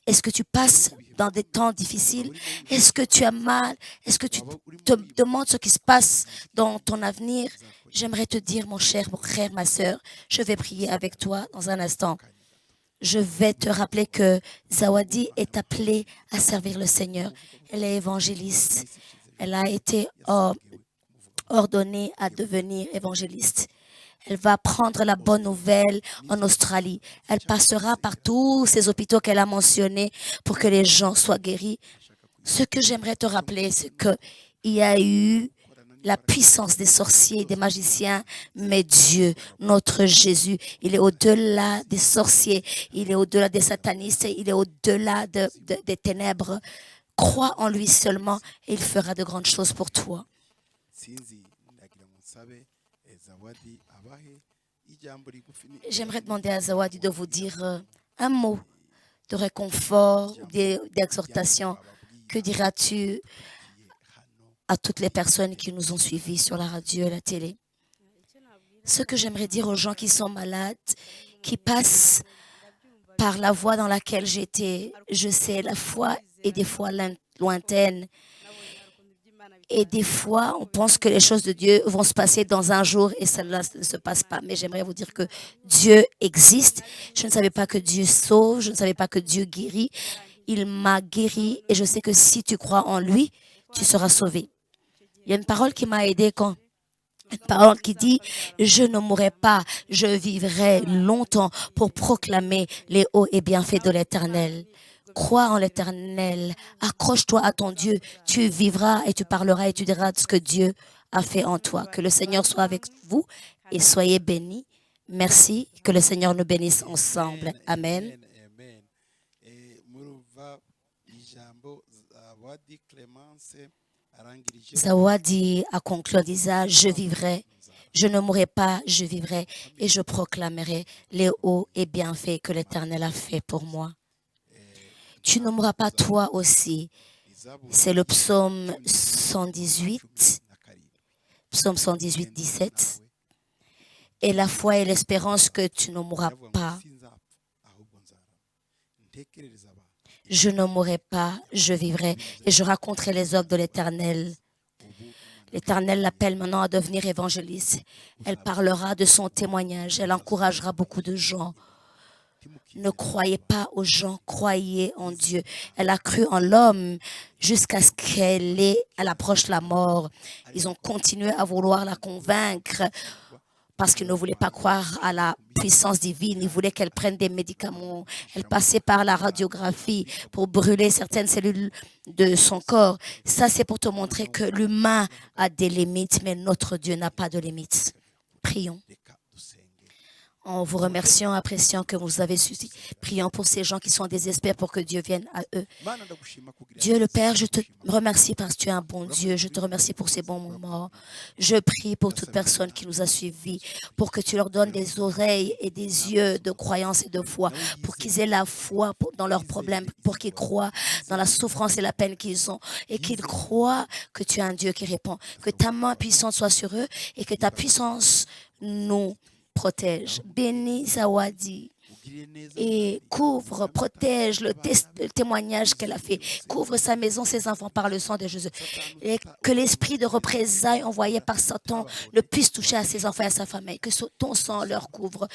Est-ce que tu passes dans des temps difficiles? Est-ce que tu as mal? Est-ce que tu te demandes ce qui se passe dans ton avenir? J'aimerais te dire, mon frère, ma sœur, je vais prier avec toi dans un instant. Je vais te rappeler que Zawadi est appelée à servir le Seigneur. Elle est évangéliste. Elle a été ordonnée à devenir évangéliste. Elle va prendre la bonne nouvelle en Australie. Elle passera par tous ces hôpitaux qu'elle a mentionnés pour que les gens soient guéris. Ce que j'aimerais te rappeler, c'est qu'il y a eu la puissance des sorciers, des magiciens, mais Dieu, notre Jésus, il est au-delà des sorciers, il est au-delà des satanistes, il est au-delà des ténèbres. Crois en lui seulement et il fera de grandes choses pour toi. J'aimerais demander à Zawadi de vous dire un mot de réconfort, d'exhortation. Que diras-tu à toutes les personnes qui nous ont suivis sur la radio et la télé? Ce que j'aimerais dire aux gens qui sont malades, qui passent par la voie dans laquelle j'étais, je sais, la foi est des fois lointaine. Et des fois, on pense que les choses de Dieu vont se passer dans un jour et cela ne se passe pas. Mais j'aimerais vous dire que Dieu existe. Je ne savais pas que Dieu sauve. Je ne savais pas que Dieu guérit. Il m'a guéri et je sais que si tu crois en lui, tu seras sauvé. Il y a une parole qui m'a aidé une parole qui dit « Je ne mourrai pas, je vivrai longtemps pour proclamer les hauts et bienfaits de l'Éternel. » Crois en l'Éternel, accroche-toi à ton Dieu, tu vivras et tu parleras et tu diras ce que Dieu a fait en toi. Que le Seigneur soit avec vous et soyez bénis. Merci, que le Seigneur nous bénisse ensemble. Amen. Zawadi a conclu en disant « Je vivrai, je ne mourrai pas, je vivrai et je proclamerai les hauts et bienfaits que l'Éternel a fait pour moi. » Tu ne mourras pas toi aussi. C'est le psaume 118, psaume 118, 17. Et la foi et l'espérance que tu ne mourras pas. Je ne mourrai pas, je vivrai et je raconterai les œuvres de l'Éternel. L'Éternel l'appelle maintenant à devenir évangéliste. Elle parlera de son témoignage, elle encouragera beaucoup de gens. Ne croyez pas aux gens, croyez en Dieu. Elle a cru en l'homme jusqu'à ce qu'elle approche la mort. Ils ont continué à vouloir la convaincre parce qu'ils ne voulaient pas croire à la puissance divine. Ils voulaient qu'elle prenne des médicaments. Elle passait par la radiographie pour brûler certaines cellules de son corps. Ça, c'est pour te montrer que l'humain a des limites, mais notre Dieu n'a pas de limites. Prions. En vous remerciant, appréciant que vous avez suivi. Prions pour ces gens qui sont désespérés pour que Dieu vienne à eux. Dieu le Père, je te remercie parce que tu es un bon Dieu. Je te remercie pour ces bons moments. Je prie pour toute personne qui nous a suivis, pour que tu leur donnes des oreilles et des yeux de croyance et de foi, pour qu'ils aient la foi dans leurs problèmes, pour qu'ils croient dans la souffrance et la peine qu'ils ont, et qu'ils croient que tu es un Dieu qui répond. Que ta main puissante soit sur eux et que ta puissance nous protège. Bénis Zawadi et couvre, protège le témoignage qu'elle a fait. Couvre sa maison, ses enfants par le sang de Jésus. Et que l'esprit de représailles envoyé par Satan ne puisse toucher à ses enfants et à sa famille. Que ton sang leur couvre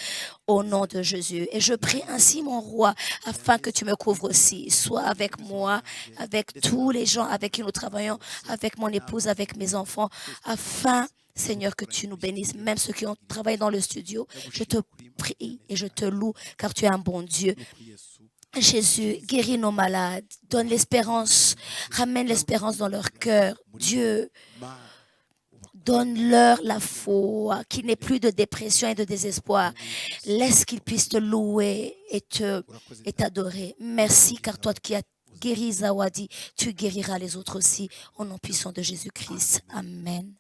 au nom de Jésus. Et je prie ainsi, mon roi, afin que tu me couvres aussi. Sois avec moi, avec tous les gens avec qui nous travaillons, avec mon épouse, avec mes enfants, afin Seigneur, que tu nous bénisses, même ceux qui ont travaillé dans le studio. Je te prie et je te loue, car tu es un bon Dieu. Jésus, guéris nos malades, donne l'espérance, ramène l'espérance dans leur cœur. Dieu, donne-leur la foi, qu'il n'ait plus de dépression et de désespoir. Laisse qu'ils puissent te louer et t'adorer. Merci, car toi qui as guéri Zawadi, tu guériras les autres aussi. Au nom puissant de Jésus-Christ. Amen.